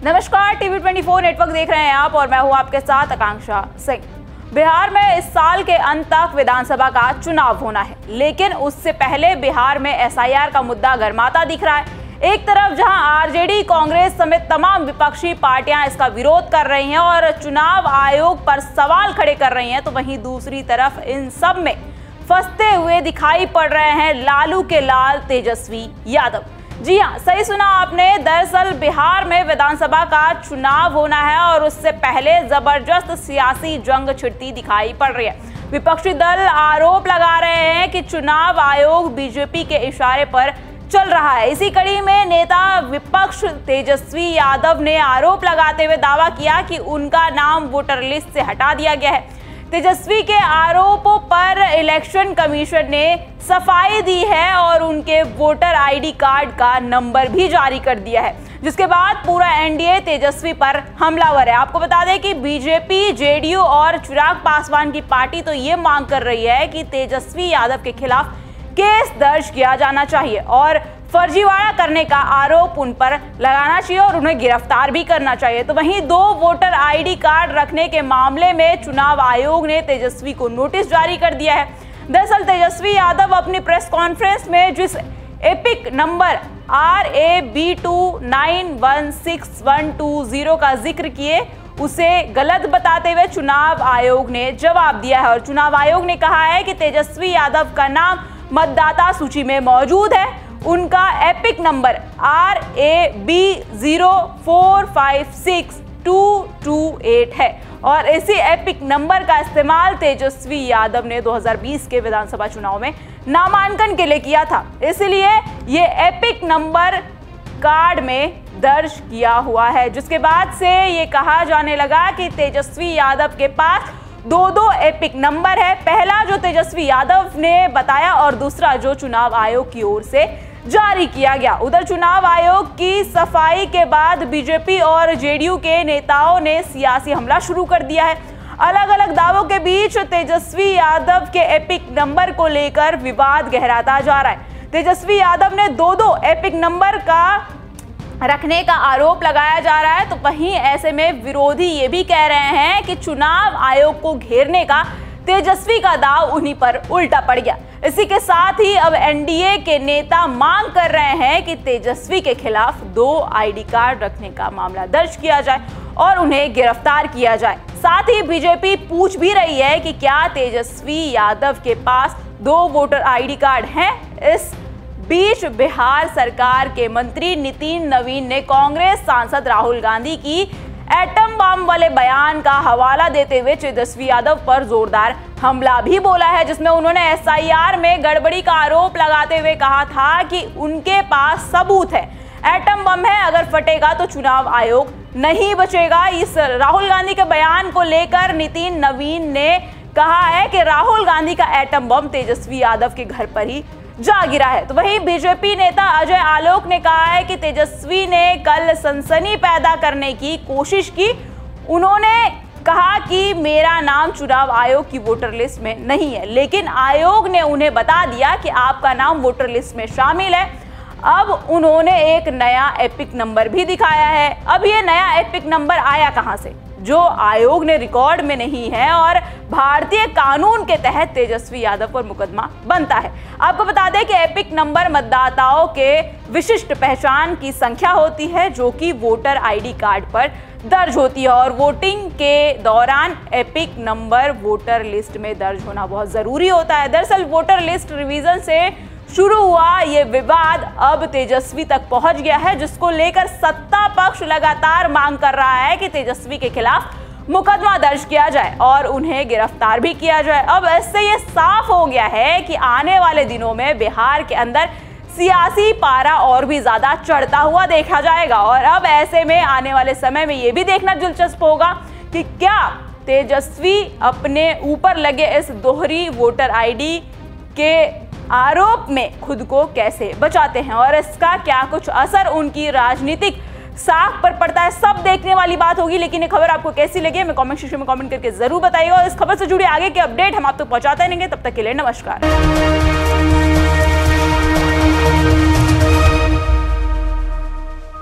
नमस्कार, TV 24 network देख रहे हैं आप और मैं हूं आपके साथ आकांक्षा सिंह। बिहार में इस साल के अंत तक विधानसभा का चुनाव होना है, लेकिन उससे पहले बिहार में एसआईआर का मुद्दा गरमाता दिख रहा है। एक तरफ जहां आरजेडी, कांग्रेस समेत तमाम विपक्षी पार्टियां इसका विरोध कर रही हैं और चुनाव आयोग पर सवाल खड़े कर रही हैं, तो वहीं दूसरी तरफ इन सब में फंसते हुए दिखाई पड़ रहे हैं लालू के लाल तेजस्वी यादव। जी हाँ, सही सुना आपने। दरअसल बिहार में विधानसभा का चुनाव होना है और उससे पहले जबरदस्त सियासी जंग छिड़ती दिखाई पड़ रही है। विपक्षी दल आरोप लगा रहे हैं कि चुनाव आयोग बीजेपी के इशारे पर चल रहा है। इसी कड़ी में नेता विपक्ष तेजस्वी यादव ने आरोप लगाते हुए दावा किया कि उनका नाम वोटर लिस्ट से हटा दिया गया है। तेजस्वी के आरोपों पर इलेक्शन कमीशन ने सफाई दी है और उनके वोटर आईडी कार्ड का नंबर भी जारी कर दिया है, जिसके बाद पूरा एनडीए तेजस्वी पर हमलावर है। आपको बता दें कि बीजेपी, जेडीयू और चिराग पासवान की पार्टी तो ये मांग कर रही है कि तेजस्वी यादव के खिलाफ केस दर्ज किया जाना चाहिए और फर्जीवाड़ा करने का आरोप उन पर लगाना चाहिए और उन्हें गिरफ्तार भी करना चाहिए। तो वहीं 2 वोटर आईडी कार्ड रखने के मामले में चुनाव आयोग ने तेजस्वी को नोटिस जारी कर दिया है। दरअसल तेजस्वी यादव अपनी प्रेस कॉन्फ्रेंस में जिस एपिक नंबर RAB291612 का जिक्र किए, उसे गलत बताते हुए चुनाव आयोग ने जवाब दिया है और चुनाव आयोग ने कहा है कि तेजस्वी यादव का नाम मतदाता सूची में मौजूद है। उनका एपिक नंबर RAB0456228 है और इसी एपिक नंबर का इस्तेमाल तेजस्वी यादव ने 2020 के विधानसभा चुनाव में नामांकन के लिए किया था। इसलिए ये एपिक नंबर कार्ड में दर्ज किया हुआ है, जिसके बाद से ये कहा जाने लगा कि तेजस्वी यादव के पास 2 एपिक नंबर है। पहला जो तेजस्वी यादव ने बताया और दूसरा जो चुनाव आयोग की ओर से जारी किया गया। उधर चुनाव आयोग की सफाई के बाद बीजेपी और जेडीयू के नेताओं ने सियासी हमला शुरू कर दिया है। अलग अलग दावों के बीच तेजस्वी यादव के एपिक नंबर को लेकर विवाद गहराता जा रहा है। तेजस्वी यादव ने 2 एपिक नंबर का रखने का आरोप लगाया जा रहा है, तो वहीं ऐसे में विरोधी ये भी कह रहे हैं कि चुनाव आयोग को घेरने का तेजस्वी का दाव उन्हीं पर उल्टा पड़ गया। इसी के साथ ही अब एनडीए के नेता मांग कर रहे हैं कि तेजस्वी के खिलाफ 2 आईडी कार्ड रखने का मामला दर्ज किया जाए और उन्हें गिरफ्तार किया जाए। साथ ही बीजेपी पूछ भी रही है कि क्या तेजस्वी यादव के पास 2 वोटर आईडी कार्ड हैं। इस बीच बिहार सरकार के मंत्री नितिन नवीन ने कांग्रेस सांसद राहुल गांधी की एटम बम वाले बयान का हवाला देते हुए तेजस्वी यादव पर जोरदार हमला भी बोला है, जिसमें उन्होंने एसआईआर में गड़बड़ी का आरोप लगाते हुए कहा था कि उनके पास सबूत है, एटम बम है, अगर फटेगा तो चुनाव आयोग नहीं बचेगा। इस राहुल गांधी के बयान को लेकर नितिन नवीन ने कहा है कि राहुल गांधी का एटम बम तेजस्वी यादव के घर पर ही जा गिरा है। तो वहीं बीजेपी नेता अजय आलोक ने कहा है कि तेजस्वी ने कल सनसनी पैदा करने की कोशिश की। उन्होंने कहा कि मेरा नाम चुनाव आयोग की वोटर लिस्ट में नहीं है, लेकिन आयोग ने उन्हें बता दिया कि आपका नाम वोटर लिस्ट में शामिल है। अब उन्होंने एक नया एपिक नंबर भी दिखाया है। अब ये नया एपिक नंबर आया कहां से, जो आयोग ने रिकॉर्ड में नहीं है और भारतीय कानून के तहत तेजस्वी यादव पर मुकदमा बनता है। आपको बता दें कि एपिक नंबर मतदाताओं के विशिष्ट पहचान की संख्या होती है, जो कि वोटर आईडी कार्ड पर दर्ज होती है और वोटिंग के दौरान एपिक नंबर वोटर लिस्ट में दर्ज होना बहुत जरूरी होता है। दरअसल वोटर लिस्ट रिवीजन से शुरू हुआ ये विवाद अब तेजस्वी तक पहुंच गया है, जिसको लेकर सत्ता पक्ष लगातार मांग कर रहा है कि तेजस्वी के खिलाफ मुकदमा दर्ज किया जाए और उन्हें गिरफ्तार भी किया जाए। अब इससे ये साफ हो गया है कि आने वाले दिनों में बिहार के अंदर सियासी पारा और भी ज्यादा चढ़ता हुआ देखा जाएगा और अब ऐसे में आने वाले समय में ये भी देखना दिलचस्प होगा कि क्या तेजस्वी अपने ऊपर लगे इस दोहरी वोटर आईडी के आरोप में खुद को कैसे बचाते हैं और इसका क्या कुछ असर उनकी राजनीतिक साख पर पड़ता है। सब देखने वाली बात होगी, लेकिन ये खबर आपको कैसी लगी हमें कमेंट सेक्शन में कमेंट करके जरूर बताइएगा और इस खबर से जुड़ी आगे के अपडेट हम आप तक पहुंचाते रहेंगे। तब तक के लिए नमस्कार।